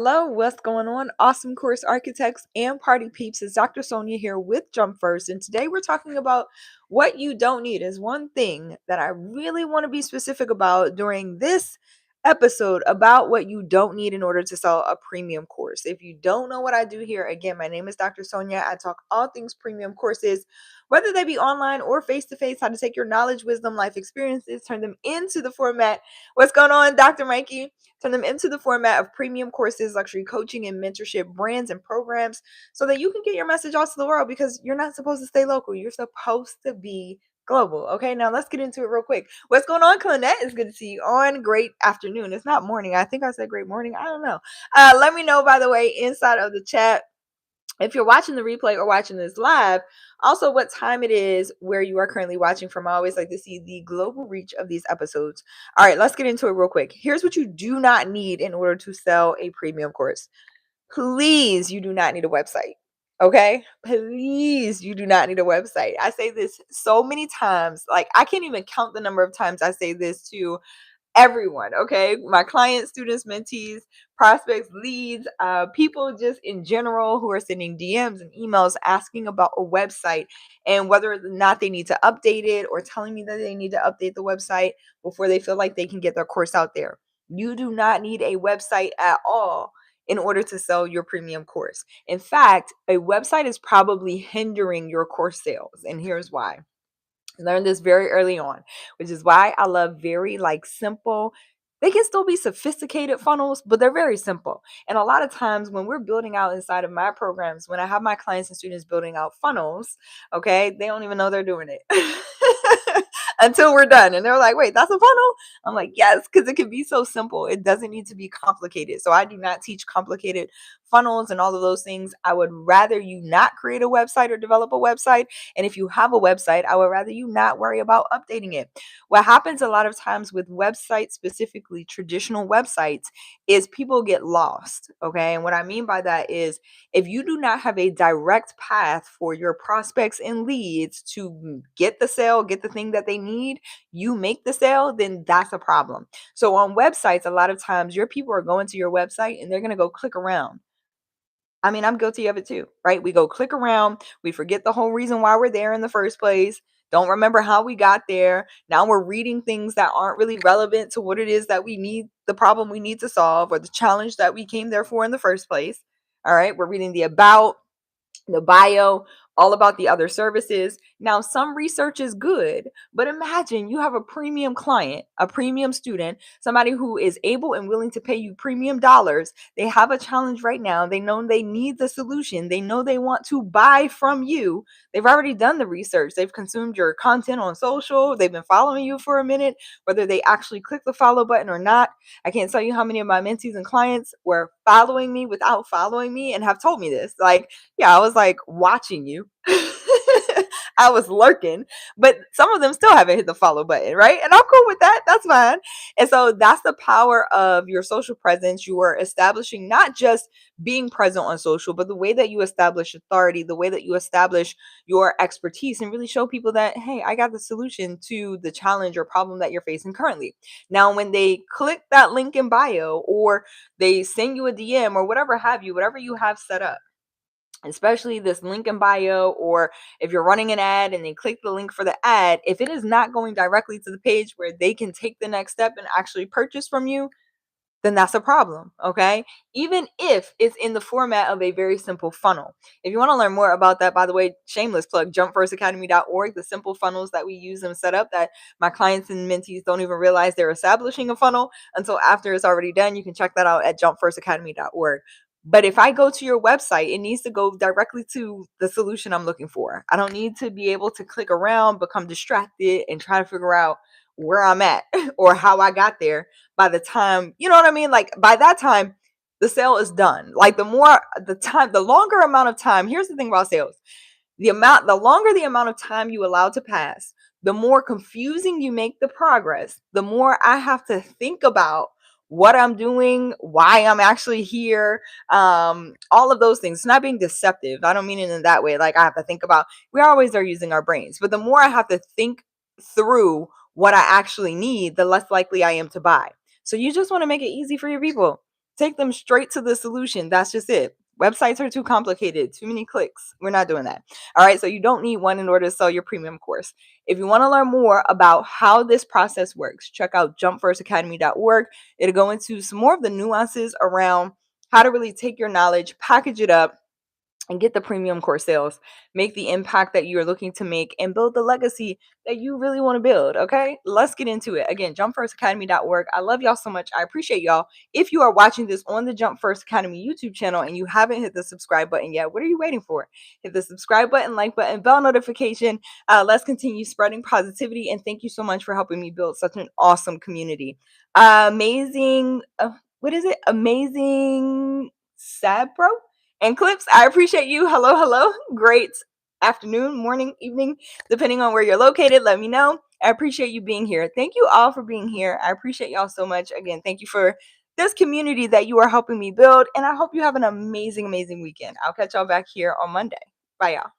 Hello, what's going on? Awesome course architects and party peeps. It's Dr. Sonia here with Jump First, and today we're talking about what you don't need. Is one thing that I really want to be specific about during this episode about what you don't need in order to sell a premium course. If you don't know what I do here, again, my name is Dr. Sonia. I talk all things premium courses, whether they be online or face to face, how to take your knowledge, wisdom, life experiences, turn them into the format. What's going on, Dr. Mikey? Turn them into the format of premium courses, luxury coaching, and mentorship brands and programs so that you can get your message out to the world because you're not supposed to stay local. You're supposed to be global. Okay, now let's get into it real quick. What's going on, Clonette? It's good to see you on. Great afternoon. It's not morning. I think I said great morning. I don't know. Let me know, by the way, inside of the chat if you're watching the replay or watching this live, also what time it is where you are currently watching from. I always like to see the global reach of these episodes. All right, let's get into it real quick. Here's what you do not need in order to sell a premium course. Please, you do not need a website. Okay? Please, you do not need a website. I say this so many times. Like, I can't even count the number of times I say this to everyone. Okay, my clients, students, mentees, prospects, leads, people just in general who are sending DMs and emails asking about a website and whether or not they need to update it, or telling me that they need to update the website before they feel like they can get their course out there. You do not need a website at all in order to sell your premium course. In fact, a website is probably hindering your course sales, and here's why. Learned this very early on, which is why I love very simple. They can still be sophisticated funnels, but they're very simple. And a lot of times when we're building out inside of my programs, when I have my clients and students building out funnels, okay, they don't even know they're doing it until we're done. And they're like, wait, that's a funnel? I'm like, yes, because it can be so simple. It doesn't need to be complicated. So I do not teach complicated funnels and all of those things. I would rather you not create a website or develop a website. And if you have a website, I would rather you not worry about updating it. What happens a lot of times with websites, specifically traditional websites, is people get lost. Okay. And what I mean by that is if you do not have a direct path for your prospects and leads to get the sale, get the thing that they need, you make the sale, then that's a problem. So on websites, a lot of times your people are going to your website and they're going to go click around. I mean, I'm guilty of it too, right? We go click around, we forget the whole reason why we're there in the first place, don't remember how we got there. Now we're reading things that aren't really relevant to what it is that we need, the problem we need to solve, or the challenge that we came there for in the first place. All right, we're reading the about, the bio, all about the other services. Now, some research is good, but imagine you have a premium client, a premium student, somebody who is able and willing to pay you premium dollars. They have a challenge right now. They know they need the solution. They know they want to buy from you. They've already done the research. They've consumed your content on social. They've been following you for a minute, whether they actually click the follow button or not. I can't tell you how many of my mentees and clients were following me without following me and have told me this. Like, yeah, I was like watching you. I was lurking, but some of them still haven't hit the follow button, right? And I'm cool with that. That's fine. And so that's the power of your social presence. You are establishing not just being present on social, but the way that you establish authority, the way that you establish your expertise, and really show people that, hey, I got the solution to the challenge or problem that you're facing currently. Now, when they click that link in bio, or they send you a DM, or whatever have you, whatever you have set up, especially this link in bio, or if you're running an ad and they click the link for the ad, if it is not going directly to the page where they can take the next step and actually purchase from you, then that's a problem. Okay, even if it's in the format of a very simple funnel. If you want to learn more about that, by the way, shameless plug, jumpfirstacademy.org, the simple funnels that we use and set up that my clients and mentees don't even realize they're establishing a funnel until after it's already done. You can check that out at jumpfirstacademy.org. But if I go to your website, it needs to go directly to the solution I'm looking for. I don't need to be able to click around, become distracted, and try to figure out where I'm at or how I got there by the time, you know what I mean? Like, by that time, the sale is done. Like, the longer amount of time, here's the thing about sales. The longer the amount of time you allow to pass, the more confusing you make the progress, the more I have to think about what I'm doing, why I'm actually here, all of those things. It's not being deceptive. I don't mean it in that way. Like, I have to think about, we always are using our brains, but the more I have to think through what I actually need, the less likely I am to buy. So you just want to make it easy for your people take them straight to the solution. That's just it. Websites are too complicated, too many clicks. We're not doing that. All right, so you don't need one in order to sell your premium course. If you want to learn more about how this process works, check out jumpfirstacademy.org. It'll go into some more of the nuances around how to really take your knowledge, package it up, and get the premium course sales, make the impact that you're looking to make, and build the legacy that you really want to build. Okay, let's get into it. Again, jumpfirstacademy.org. I love y'all so much. I appreciate y'all. If you are watching this on the Jump First Academy YouTube channel and you haven't hit the subscribe button yet, what are you waiting for? Hit the subscribe button, like button, bell notification. Let's continue spreading positivity, and thank you so much for helping me build such an awesome community. Amazing. What is it? Amazing Sabro and Clips, I appreciate you. Hello, hello. Great afternoon, morning, evening, depending on where you're located. Let me know. I appreciate you being here. Thank you all for being here. I appreciate y'all so much. Again, thank you for this community that you are helping me build. And I hope you have an amazing, amazing weekend. I'll catch y'all back here on Monday. Bye, y'all.